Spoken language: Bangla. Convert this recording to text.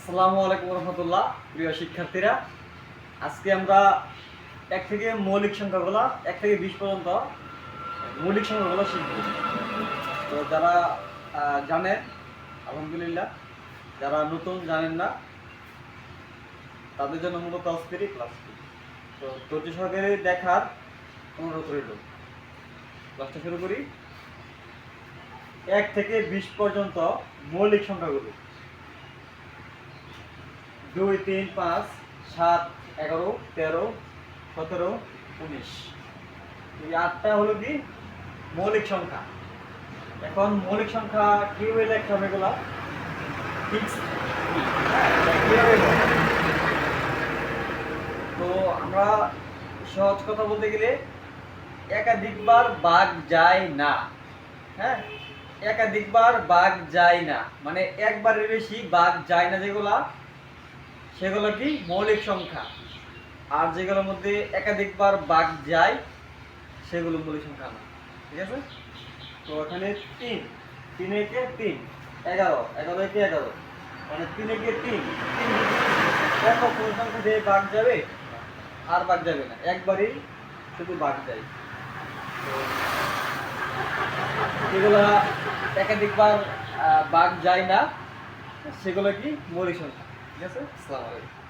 আসসালামু আলাইকুম রহমতুল্লাহ। প্রিয় শিক্ষার্থীরা, আজকে আমরা এক থেকে মৌলিক সংখ্যাগুলো 1 থেকে 20 পর্যন্ত মৌলিক সংখ্যাগুলো শিখব। তো যারা জানেন আলহামদুলিল্লাহ, যারা নতুন জানেন না তাদের জন্য মূলত আজকের ক্লাসটি। তো ধৈর্য সহকারে দেখার অনুরোধ রইল। ক্লাসটা শুরু করি। 1 থেকে 20 পর্যন্ত মৌলিক সংখ্যাগুলো 2, 3, 5, 7, 11, 13, 17, 19 এই 8টা হলো কি মৌলিক সংখ্যা। এখন মৌলিক সংখ্যা কিভাবে লেখা হবে এগুলা ফিক্স। তো আমরা সহজ কথা বলতে গেলে একাধিকবার ভাগ যায় না। হ্যাঁ, একাধিকবার ভাগ যায় না মানে একবারের বেশি ভাগ যায় না, যেগুলা সেগুলো কি মৌলিক সংখ্যা। আর যেগুলোর মধ্যে একাধিকবার ভাগ যায় সেগুলো মৌলিক সংখ্যা না। ঠিক আছে? তো এখানে 3, 3 একে 3, 11, 11 একে 11 মানে 3 একে 3, 3 দেখো কোন সংখ্যা দিয়ে ভাগ যাবে? আর ভাগ যাবে না, একবারই শুধু ভাগ যায়। তো যেগুলা একাধিকবার ভাগ যায় না সেগুলো কি মৌলিক সংখ্যা। ঠিক আছে? আসসালামু আলাইকুম।